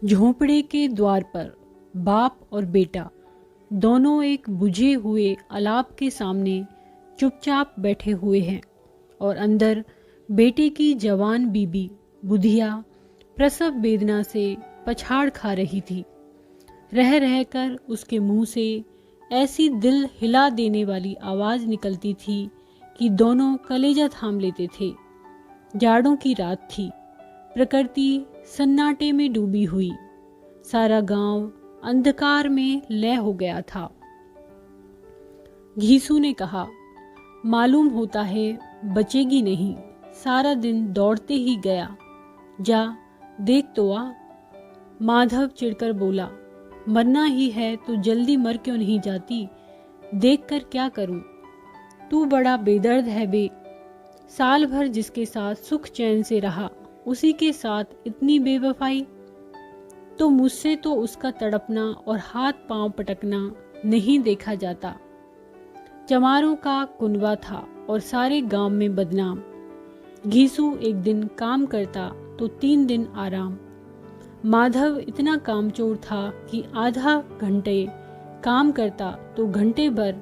झोंपड़े के द्वार पर बाप और बेटा दोनों एक बुझे हुए अलाप के सामने चुपचाप बैठे हुए हैं और अंदर बेटे की जवान बीबी बुधिया प्रसव वेदना से पछाड़ खा रही थी। रह रहकर उसके मुंह से ऐसी दिल हिला देने वाली आवाज़ निकलती थी कि दोनों कलेजा थाम लेते थे। जाड़ों की रात थी, प्रकृति सन्नाटे में डूबी हुई, सारा गांव अंधकार में लय हो गया था। घीसू ने कहा, मालूम होता है बचेगी नहीं, सारा दिन दौड़ते ही गया, जा देख तो आ। माधव चिढ़कर बोला, मरना ही है तो जल्दी मर क्यों नहीं जाती, देख कर क्या करूं। तू बड़ा बेदर्द है बे, साल भर जिसके साथ सुख चैन से रहा उसी के साथ इतनी बेवफाई। तो मुझसे तो उसका तड़पना और हाथ पांव पटकना नहीं देखा जाता। चमारों का कुनवा था और सारे गांव में बदनाम। घीसू एक दिन काम करता तो 3 दिन आराम। माधव इतना कामचोर था कि आधा घंटे काम करता तो घंटे भर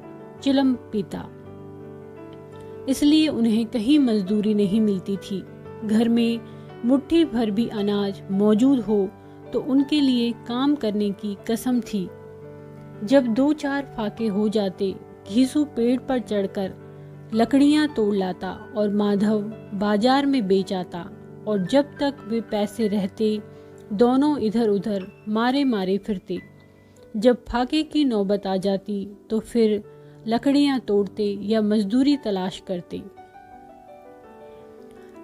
चिलम पीता। इसलिए उन्हें कहीं मजदूरी नहीं मिलती थी। घर में मुट्ठी भर भी अनाज मौजूद हो तो उनके लिए काम करने की कसम थी। जब 2-4 फाके हो जाते, घीसू पेड़ पर चढ़कर लकड़ियां तोड़ लाता और माधव बाजार में बेच आता, और जब तक वे पैसे रहते दोनों इधर उधर मारे मारे फिरते। जब फाके की नौबत आ जाती तो फिर लकड़ियां तोड़ते या मजदूरी तलाश करते।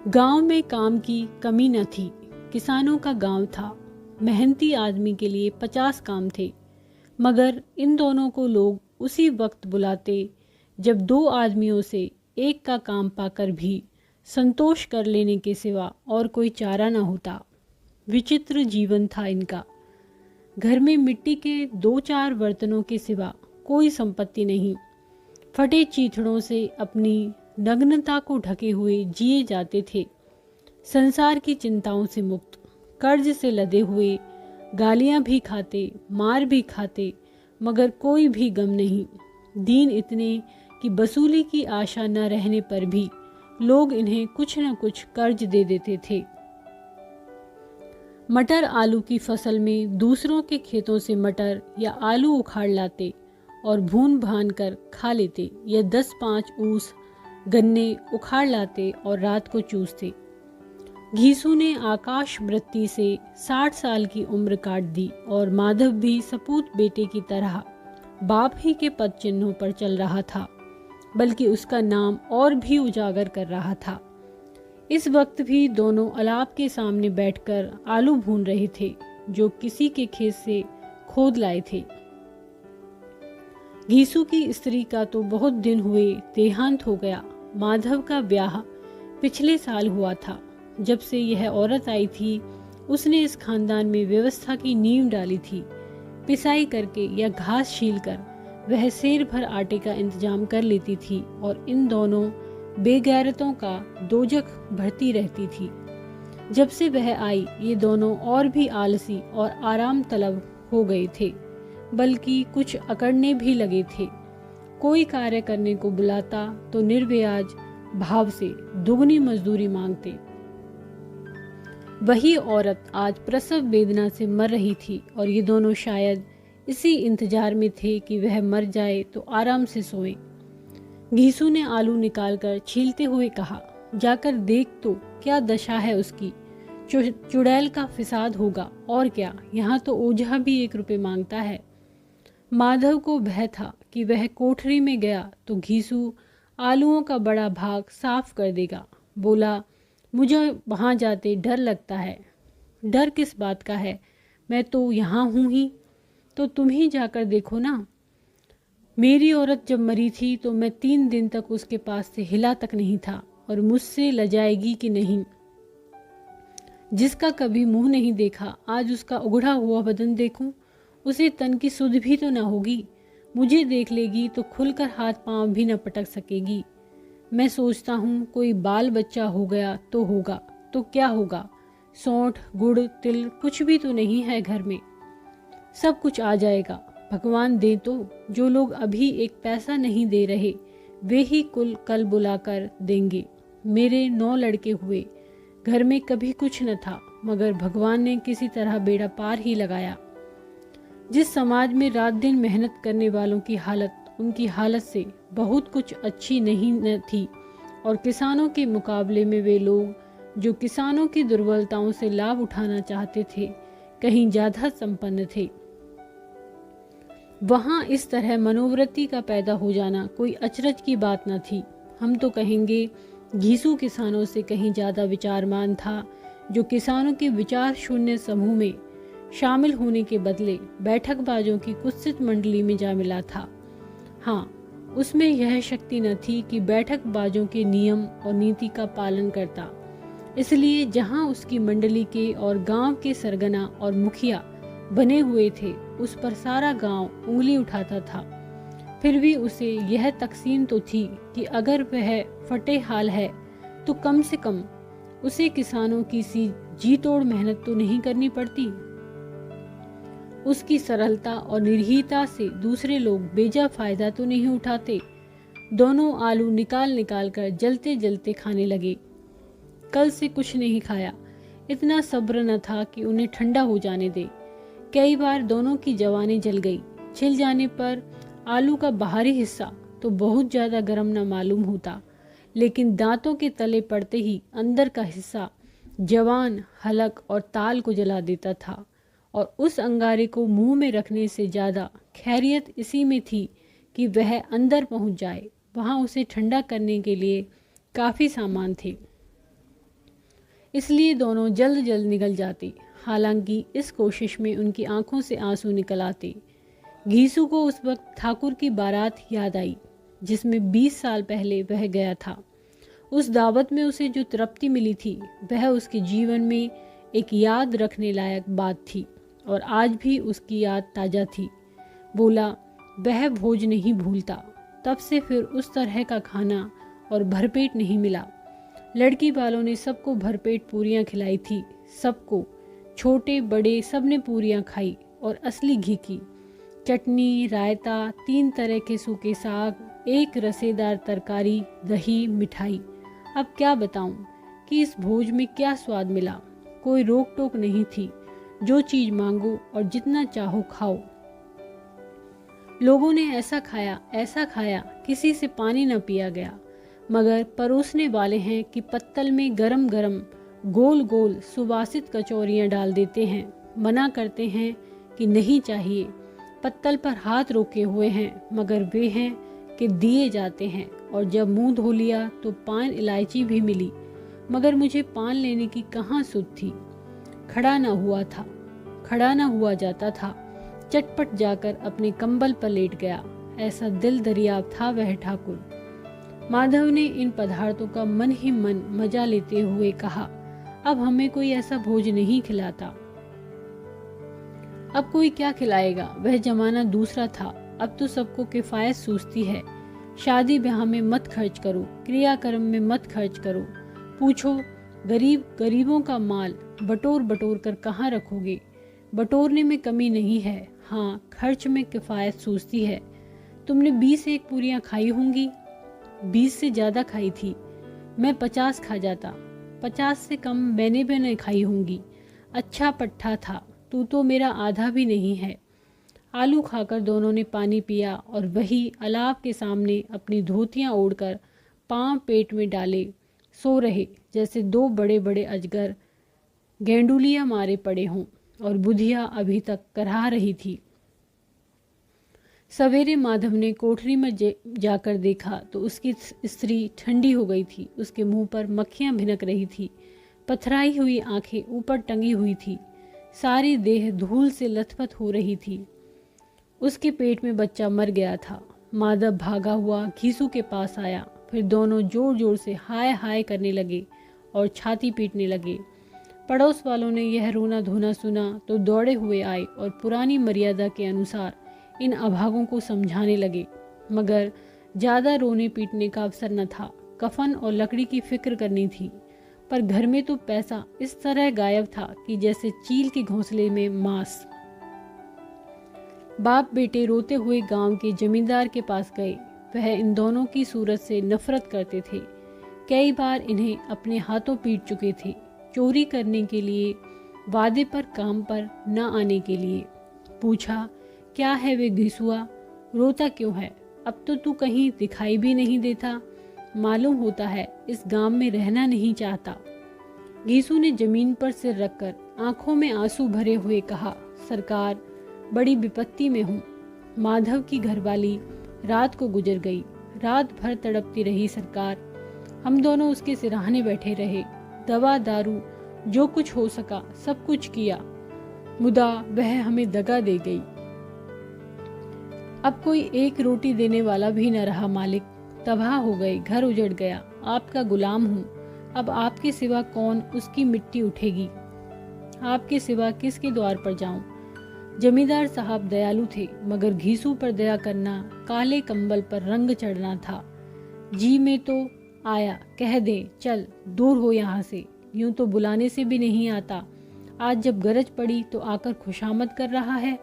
गांव में काम की कमी न थी। किसानों का गांव था, मेहनती आदमी के लिए 50 काम थे, मगर इन दोनों को लोग उसी वक्त बुलाते जब 2 आदमियों से एक का काम पाकर भी संतोष कर लेने के सिवा और कोई चारा न होता। विचित्र जीवन था इनका। घर में मिट्टी के 2-4 बर्तनों के सिवा कोई संपत्ति नहीं। फटे चीथड़ों से अपनी नग्नता को ढके हुए जिए जाते थे। संसार की चिंताओं से मुक्त, कर्ज से लदे हुए, गालियां भी खाते, मार भी खाते, मगर कोई भी गम नहीं। दीन इतने कि वसूली की आशा न रहने पर भी लोग इन्हें कुछ न कुछ कर्ज दे देते थे। मटर आलू की फसल में दूसरों के खेतों से मटर या आलू उखाड़ लाते और भून भान कर खा लेते, या 10-5 ऊस गन्ने उखाड़ लाते और रात को चूसते। घीसू ने आकाश वृत्ति से 60 साल की उम्र काट दी और माधव भी सपूत बेटे की तरह बाप ही के पद चिन्हों पर चल रहा था, बल्कि उसका नाम और भी उजागर कर रहा था। इस वक्त भी दोनों अलाप के सामने बैठकर आलू भून रहे थे, जो किसी के खेत से खोद लाए थे। घीसू की स्त्री का तो बहुत दिन हुए देहांत हो गया। माधव का ब्याह पिछले साल हुआ था। जब से यह औरत आई थी, उसने इस खानदान में व्यवस्था की नींव डाली थी। पिसाई करके या घास छील कर वह सेर भर आटे का इंतजाम कर लेती थी और इन दोनों बेगैरतों का दोजख भरती रहती थी। जब से वह आई, ये दोनों और भी आलसी और आराम तलब हो गए थे, बल्कि कुछ अकड़ने भी लगे थे। कोई कार्य करने को बुलाता तो निर्व्याज भाव से दुगनी मजदूरी मांगते। वही औरत आज प्रसव वेदना से मर रही थी और ये दोनों शायद इसी इंतजार में थे कि वह मर जाए तो आराम से सोएं। घीसू ने आलू निकालकर छीलते हुए कहा, जाकर देख तो क्या दशा है उसकी। चुड़ैल का फिसाद होगा और क्या, यहाँ तो ओझा भी 1 रुपये मांगता है। माधव को भय था कि वह कोठरी में गया तो घीसू आलूओं का बड़ा भाग साफ कर देगा। बोला, मुझे वहाँ जाते डर लगता है। डर किस बात का है, मैं तो यहाँ हूँ ही। तो तुम ही जाकर देखो ना। मेरी औरत जब मरी थी तो मैं 3 दिन तक उसके पास से हिला तक नहीं था, और मुझसे लजाएगी कि नहीं। जिसका कभी मुंह नहीं देखा, आज उसका उघड़ा हुआ बदन देखूं, उसे तन की सुध भी तो ना होगी। मुझे देख लेगी तो खुलकर हाथ पांव भी न पटक सकेगी। मैं सोचता हूँ कोई बाल बच्चा हो गया तो होगा, तो क्या होगा, सौंठ, गुड़, तिल कुछ भी तो नहीं है घर में। सब कुछ आ जाएगा, भगवान दे तो। जो लोग अभी एक पैसा नहीं दे रहे वे ही कुल कल बुलाकर देंगे। मेरे 9 लड़के हुए, घर में कभी कुछ न था, मगर भगवान ने किसी तरह बेड़ा पार ही लगाया। जिस समाज में रात दिन मेहनत करने वालों की हालत उनकी हालत से बहुत कुछ अच्छी नहीं न थी, और किसानों के मुकाबले में वे लोग जो किसानों की दुर्बलताओं से लाभ उठाना चाहते थे कहीं ज़्यादा संपन्न थे। वहाँ इस तरह मनोवृत्ति का पैदा हो जाना कोई अचरज की बात न थी। हम तो कहेंगे घीसू किसानों से कहीं ज़्यादा विचारमान था, जो किसानों के विचार शून्य समूह में शामिल होने के बदले बैठकबाजों की कुत्सित मंडली में जा मिला था। हाँ, उसमें यह शक्ति न थी कि बैठकबाजों के नियम और नीति का पालन करता। इसलिए जहाँ उसकी मंडली के और गांव के सरगना और मुखिया बने हुए थे, उस पर सारा गांव उंगली उठाता था। फिर भी उसे यह तकसीम तो थी कि अगर वह फटे हाल है तो कम से कम उसे किसानों की सी जी तोड़ मेहनत तो नहीं करनी पड़ती। उसकी सरलता और निर्भीकता से दूसरे लोग बेजा फायदा तो नहीं उठाते। दोनों आलू निकाल निकाल कर जलते जलते खाने लगे। कल से कुछ नहीं खाया, इतना सब्र न था कि उन्हें ठंडा हो जाने दे। कई बार दोनों की जवानी जल गई। छिल जाने पर आलू का बाहरी हिस्सा तो बहुत ज़्यादा गर्म न मालूम होता, लेकिन दांतों के तले पड़ते ही अंदर का हिस्सा जवान, हलक और ताल को जला देता था। और उस अंगारे को मुंह में रखने से ज़्यादा खैरियत इसी में थी कि वह अंदर पहुंच जाए। वहां उसे ठंडा करने के लिए काफ़ी सामान थे, इसलिए दोनों जल्द जल्द निकल जाते। हालांकि इस कोशिश में उनकी आंखों से आंसू निकल आते। घीसू को उस वक्त ठाकुर की बारात याद आई, जिसमें 20 साल पहले वह गया था। उस दावत में उसे जो तृप्ति मिली थी वह उसके जीवन में एक याद रखने लायक बात थी, और आज भी उसकी याद ताज़ा थी। बोला, वह भोज नहीं भूलता। तब से फिर उस तरह का खाना और भरपेट नहीं मिला। लड़की वालों ने सबको भरपेट पूरियां खिलाई थी। सबको, छोटे बड़े, सब ने पूरियां खाई, और असली घी की चटनी, रायता, 3 तरह के सूखे साग, एक रसेदार तरकारी, दही, मिठाई। अब क्या बताऊं कि इस भोज में क्या स्वाद मिला। कोई रोक टोक नहीं थी, जो चीज मांगो और जितना चाहो खाओ। लोगों ने ऐसा खाया, किसी से पानी न पिया गया। मगर परोसने वाले हैं कि पत्तल में गरम गरम गोल गोल सुवासित कचौरियां डाल देते हैं। मना करते हैं कि नहीं चाहिए। पत्तल पर हाथ रोके हुए हैं, मगर वे हैं कि दिए जाते हैं। और जब मुंह धो लिया तो पान इलायची भी मिली, मगर मुझे पान लेने की कहाँ सुध थी। खड़ा न हुआ जाता था। चटपट जाकर अपने कंबल पर लेट गया। ऐसा दिल दरियाब था वह ठाकुर। माधव ने इन पदार्थों का मन ही मन मजा लेते हुए कहा, अब हमें कोई ऐसा भोज नहीं खिलाता। अब कोई क्या खिलाएगा, वह जमाना दूसरा था। अब तो सबको किफायत सूझती है। शादी ब्याह में मत खर्च करो, क्रियाक्रम में मत खर्च करो। पूछो, गरीबों का माल बटोर बटोर कर कहाँ रखोगे। बटोरने में कमी नहीं है, हाँ खर्च में किफायत सूझती है। तुमने 20 पूरियां खाई होंगी। 20 से ज़्यादा खाई थी। मैं 50 खा जाता। 50 से कम मैंने भी नहीं खाई होंगी। अच्छा पट्ठा था, तू तो मेरा आधा भी नहीं है। आलू खाकर दोनों ने पानी पिया और वही अलाव के सामने अपनी धोतियां ओढ़कर पांव पेट में डाले सो रहे, जैसे 2 बड़े बड़े अजगर गेंडुलिया मारे पड़े हों, और बुधिया अभी तक करहा रही थी। सवेरे माधव ने कोठरी में जाकर देखा तो उसकी स्त्री ठंडी हो गई थी। उसके मुंह पर मक्खियां भिनक रही थी। पथराई हुई आंखें ऊपर टंगी हुई थी। सारी देह धूल से लथपथ हो रही थी। उसके पेट में बच्चा मर गया था। माधव भागा हुआ घीसू के पास आया। फिर दोनों जोर जोर से हाय हाय करने लगे और छाती पीटने लगे। पड़ोस वालों ने यह रोना धोना सुना तो दौड़े हुए आए और पुरानी मर्यादा के अनुसार इन अभागों को समझाने लगे। मगर ज़्यादा रोने पीटने का अवसर न था। कफन और लकड़ी की फिक्र करनी थी। पर घर में तो पैसा इस तरह गायब था कि जैसे चील के घोंसले में मांस। बाप बेटे रोते हुए गांव के जमींदार के पास गए। वह इन दोनों की सूरत से नफरत करते थे। कई बार इन्हें अपने हाथों पीट चुके थे, चोरी करने के लिए, वादे पर काम पर न आने के लिए। पूछा, क्या है वे घिसुआ, रोता क्यों है? अब तो तू कहीं दिखाई भी नहीं देता, मालूम होता है इस गांव में रहना नहीं चाहता। घीसू ने जमीन पर सिर रखकर आंखों में आंसू भरे हुए कहा, सरकार, बड़ी विपत्ति में हूँ। माधव की घरवाली रात को गुजर गई। रात भर तड़पती रही सरकार। हम दोनों उसके सिरहाने बैठे रहे, दवा दारू जो कुछ हो सका सब कुछ किया, मुदा वह हमें दगा दे गई। अब कोई एक रोटी देने वाला भी न रहा मालिक। तबाह हो गए, घर उजड़ गया। आपका गुलाम हूँ। अब आपके सिवा कौन उसकी मिट्टी उठेगी? आपके सिवा किसके द्वार पर जाऊं? जमींदार साहब दयालु थे, मगर घीसू पर दया करना काले कंबल पर रंग चढ़ना था। जी में तो आया, कह दे चल दूर हो यहाँ से, यूं तो बुलाने से भी नहीं आता। आज जब गरज पड़ी तो आकर खुशामद कर रहा है।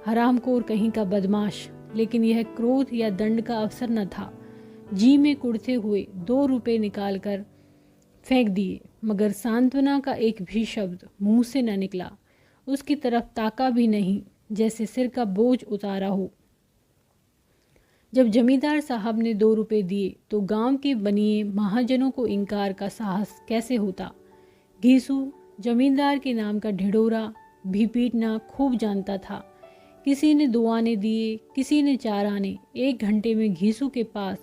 हरामखोर कहीं का बदमाश। लेकिन यह क्रोध या दंड का अवसर न था। जी में कुड़ते हुए 2 रुपए निकालकर फेंक दिए, मगर सांत्वना का एक भी शब्द मुंह से न निकला। उसकी तरफ ताका भी नहीं, जैसे सिर का बोझ उतारा हो। जब जमींदार साहब ने 2 रुपए दिए तो गांव के बनिए महाजनों को इनकार का साहस कैसे होता? घीसू जमींदार के नाम का ढिढोरा भी पीटना खूब जानता था। किसी ने 2 आने दिए, किसी ने 4 आने। 1 घंटे में घीसू के पास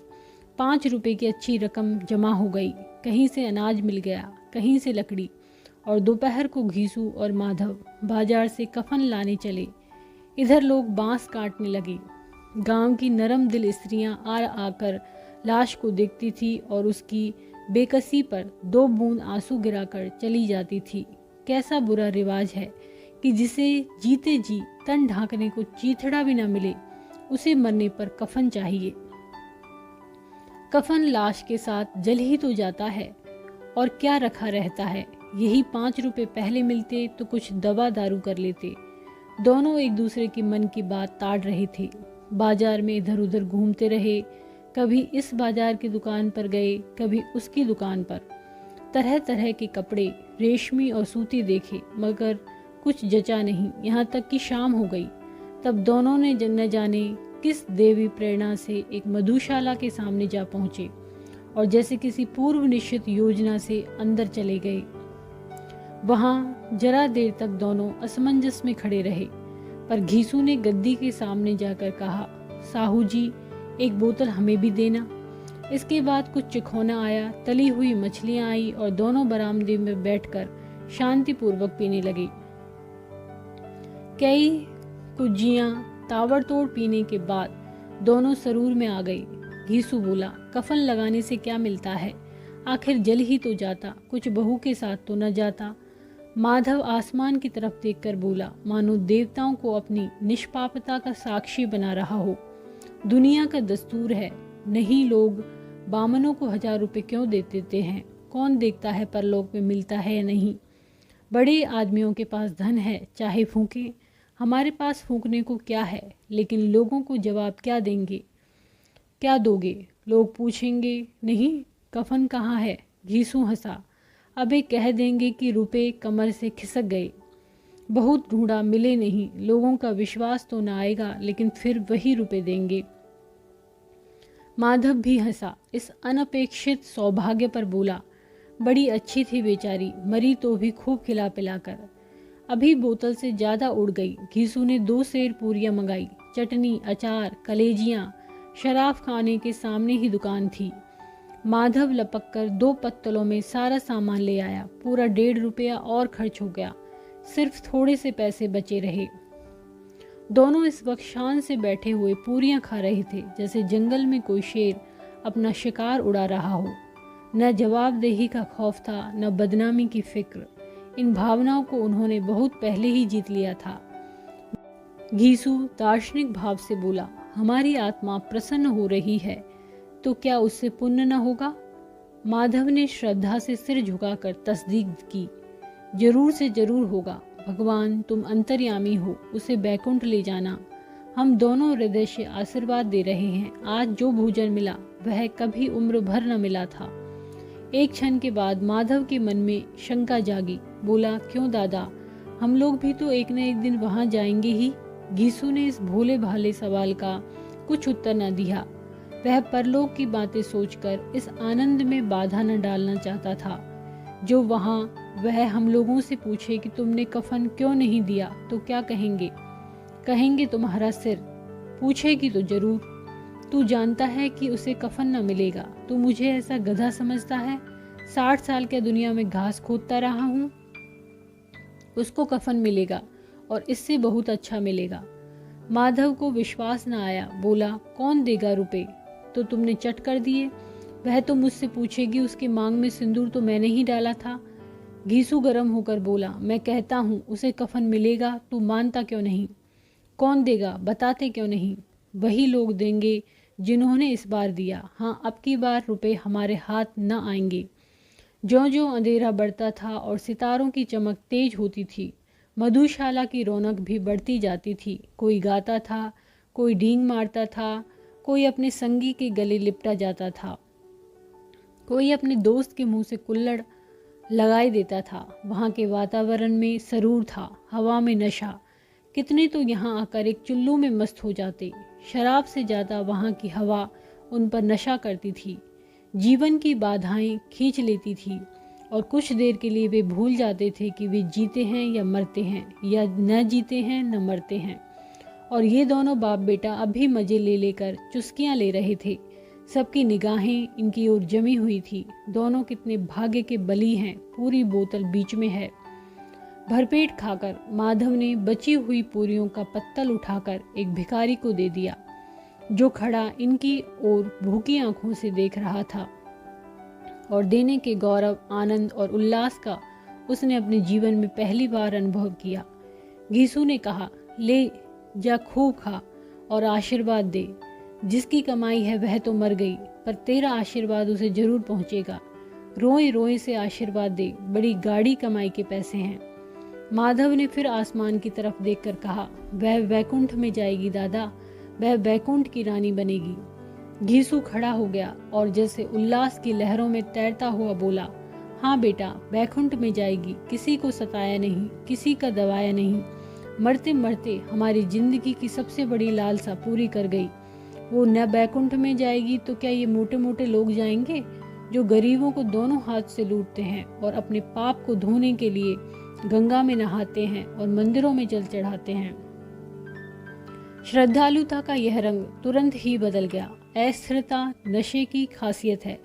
5 रुपए की अच्छी रकम जमा हो गई। कहीं से अनाज मिल गया, कहीं से लकड़ी, और दोपहर को घीसू और माधव बाजार से कफन लाने चले। इधर लोग बांस काटने लगे। गांव की नरम दिल स्त्रियां आ आकर लाश को देखती थी और उसकी बेकसी पर 2 बूंद आंसू गिराकर चली जाती थी। कैसा बुरा रिवाज है कि जिसे जीते जी तन ढांकने को चीथड़ा भी न मिले, उसे मरने पर कफन चाहिए। कफन लाश के साथ जल ही तो जाता है, और क्या रखा रहता है। यही 5 रुपए पहले मिलते तो कुछ दवा दारू कर लेते। दोनों एक दूसरे की मन की बात ताड़ रहे थे। बाजार में इधर उधर घूमते रहे, कभी इस बाजार की दुकान पर गए, कभी उसकी दुकान पर। तरह तरह के कपड़े, रेशमी और सूती देखे, मगर कुछ जचा नहीं। यहाँ तक कि शाम हो गई। तब दोनों ने न जाने किस देवी प्रेरणा से एक मधुशाला के सामने जा पहुंचे और जैसे किसी पूर्व निश्चित योजना से अंदर चले गए। वहां जरा देर तक दोनों असमंजस में खड़े रहे, पर घीसू ने गद्दी के सामने जाकर कहा, साहू जी, एक बोतल हमें भी देना। इसके बाद कुछ चिखोना आया, तली हुई मछलियां आई और दोनों बरामदे में बैठकर शांतिपूर्वक पीने लगे। कई कुज्जियां ताबड़तोड़ पीने के बाद दोनों सरूर में आ गई। घीसू बोला, कफन लगाने से क्या मिलता है? आखिर जल ही तो जाता, कुछ बहू के साथ तो न जाता। माधव आसमान की तरफ देखकर बोला, मानो देवताओं को अपनी निष्पापता का साक्षी बना रहा हो। दुनिया का दस्तूर है, नहीं लोग बामनों को 1000 रुपए क्यों दे देते हैं? कौन देखता है परलोक में मिलता है या नहीं? बड़े आदमियों के पास धन है, चाहे फूंके। हमारे पास फूंकने को क्या है? लेकिन लोगों को जवाब क्या देंगे? क्या दोगे? लोग पूछेंगे, नहीं कफन कहाँ है? घीसू हंसा, अबे कह देंगे कि रुपए कमर से खिसक गए, बहुत ढूंढा मिले नहीं। लोगों का विश्वास तो न आएगा, लेकिन फिर वही रुपए देंगे। माधव भी हंसा, इस अनपेक्षित सौभाग्य पर बोला, बड़ी अच्छी थी बेचारी, मरी तो भी खूब खिला पिलाकर। अभी बोतल से ज़्यादा उड़ गई। घीसू ने 2 सेर पूरियां मंगाई, चटनी, अचार, कलेजियां। शराब खाने के सामने ही दुकान थी। माधव लपक कर 2 पत्तलों में सारा सामान ले आया। पूरा 1.5 रुपया और खर्च हो गया। सिर्फ थोड़े से पैसे बचे रहे। दोनों इस वक्त शान से बैठे हुए पूरियां खा रहे थे, जैसे जंगल में कोई शेर अपना शिकार उड़ा रहा हो। न जवाबदेही का खौफ था, न बदनामी की फिक्र। इन भावनाओं को उन्होंने बहुत पहले ही जीत लिया था। घीसू दार्शनिक भाव से बोला, हमारी आत्मा प्रसन्न हो रही है तो क्या उससे पुण्य न होगा? माधव ने श्रद्धा से सिर झुकाकर तस्दीक की। जरूर से जरूर होगा। भगवान तुम अंतर्यामी हो, उसे बैकुंठ ले जाना। हम दोनों हृदय से आशीर्वाद दे रहे हैं। आज जो भोजन मिला वह कभी उम्र भर न मिला था। एक क्षण के बाद माधव के मन में शंका जागी। बोला, क्यों दादा, हम लोग भी तो एक न एक दिन वहां जाएंगे ही। घीसू ने इस भोले भाले सवाल का कुछ उत्तर न दिया। वह परलोक की बातें सोचकर इस आनंद में बाधा न डालना चाहता था। जो वहां वह हम लोगों से पूछे कि तुमने कफन क्यों नहीं दिया तो क्या कहेंगे? कहेंगे तुम्हारा सिर। पूछेगी तो जरूर। तू जानता है कि उसे कफन न मिलेगा। तू मुझे ऐसा गधा समझता है? 60 साल क्या दुनिया में घास खोदता रहा हूं। उसको कफन मिलेगा और इससे बहुत अच्छा मिलेगा। माधव को विश्वास न आया। बोला, कौन देगा रुपए? तो तुमने चट कर दिए। वह तो मुझसे पूछेगी उसके मांग में सिंदूर तो मैंने ही डाला था। घीसू गर्म होकर बोला, मैं कहता हूं उसे कफन मिलेगा, तू मानता क्यों नहीं? कौन देगा, बताते क्यों नहीं? वही लोग देंगे जिन्होंने इस बार दिया। हाँ, अब की बार रुपए हमारे हाथ न आएंगे। ज्यों ज्यों अंधेरा बढ़ता था और सितारों की चमक तेज होती थी, मधुशाला की रौनक भी बढ़ती जाती थी। कोई गाता था, कोई डींग मारता था, कोई अपने संगी के गले लिपटा जाता था, कोई अपने दोस्त के मुंह से कुल्हड़ लगाई देता था। वहाँ के वातावरण में सरूर था, हवा में नशा। कितने तो यहाँ आकर एक चुल्लू में मस्त हो जाते। शराब से ज़्यादा वहाँ की हवा उन पर नशा करती थी, जीवन की बाधाएं खींच लेती थी और कुछ देर के लिए वे भूल जाते थे कि वे जीते हैं या मरते हैं, या न जीते हैं न मरते हैं। और ये दोनों बाप बेटा अभी मजे ले लेकर चुस्कियां ले रहे थे। सबकी निगाहें इनकी ओर जमी हुई थी। दोनों कितने भाग्य के बली हैं। पूरी बोतल बीच में है। भरपेट खाकर माधव ने बची हुई पूरियों का पत्तल उठाकर एक भिखारी को दे दिया, जो खड़ा इनकी ओर भूखी आंखों से देख रहा था। और देने के गौरव, आनंद और उल्लास का उसने अपने जीवन में पहली बार अनुभव किया। घीसू ने कहा, ले जा, खूब खा और आशीर्वाद दे। जिसकी कमाई है वह तो मर गई, पर तेरा आशीर्वाद उसे जरूर पहुंचेगा। रोए रोए से आशीर्वाद दे, बड़ी गाढ़ी कमाई के पैसे हैं। माधव ने फिर आसमान की तरफ देखकर कहा, वह वैकुंठ में जाएगी दादा, वह वैकुंठ की रानी बनेगी। घीसू खड़ा हो गया और जैसे उल्लास की लहरों में तैरता हुआ बोला, हाँ बेटा, वैकुंठ में जाएगी। किसी को सताया नहीं, किसी का दबाया नहीं। मरते मरते हमारी जिंदगी की सबसे बड़ी लालसा पूरी कर गई। वो न बैकुंठ में जाएगी तो क्या ये मोटे मोटे लोग जाएंगे जो गरीबों को दोनों हाथ से लूटते हैं और अपने पाप को धोने के लिए गंगा में नहाते हैं और मंदिरों में जल चढ़ाते हैं। श्रद्धालुता का यह रंग तुरंत ही बदल गया। अस्थिरता नशे की खासियत है।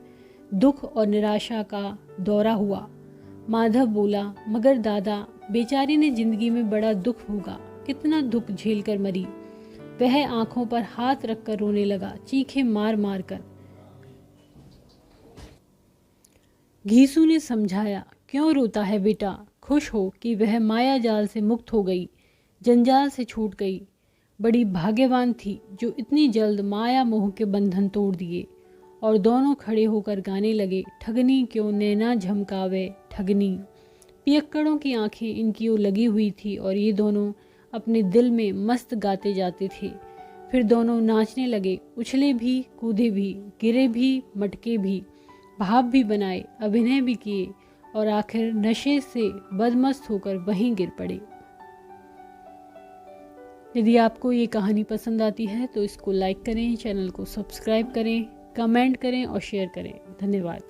दुख और निराशा का दौरा हुआ। माधव बोला, मगर दादा, बेचारी ने जिंदगी में बड़ा दुख होगा, कितना दुख झेल कर मरी। वह आंखों पर हाथ रखकर रोने लगा, चीखें मार मार कर। घीसू ने समझाया, क्यों रोता है बेटा, खुश हो कि वह माया जाल से मुक्त हो गई, जंजाल से छूट गई। बड़ी भाग्यवान थी जो इतनी जल्द माया मोह के बंधन तोड़ दिए। और दोनों खड़े होकर गाने लगे, ठगनी क्यों नैना झमकावे ठगनी। पियक्कड़ों की आंखें इनकी ओर लगी हुई थी और ये दोनों अपने दिल में मस्त गाते जाते थे। फिर दोनों नाचने लगे, उछले भी, कूदे भी, गिरे भी, मटके भी, भाव भी बनाए, अभिनय भी किए और आखिर नशे से बदमस्त होकर वहीं गिर पड़े। यदि आपको ये कहानी पसंद आती है तो इसको लाइक करें, चैनल को सब्सक्राइब करें, कमेंट करें और शेयर करें। धन्यवाद।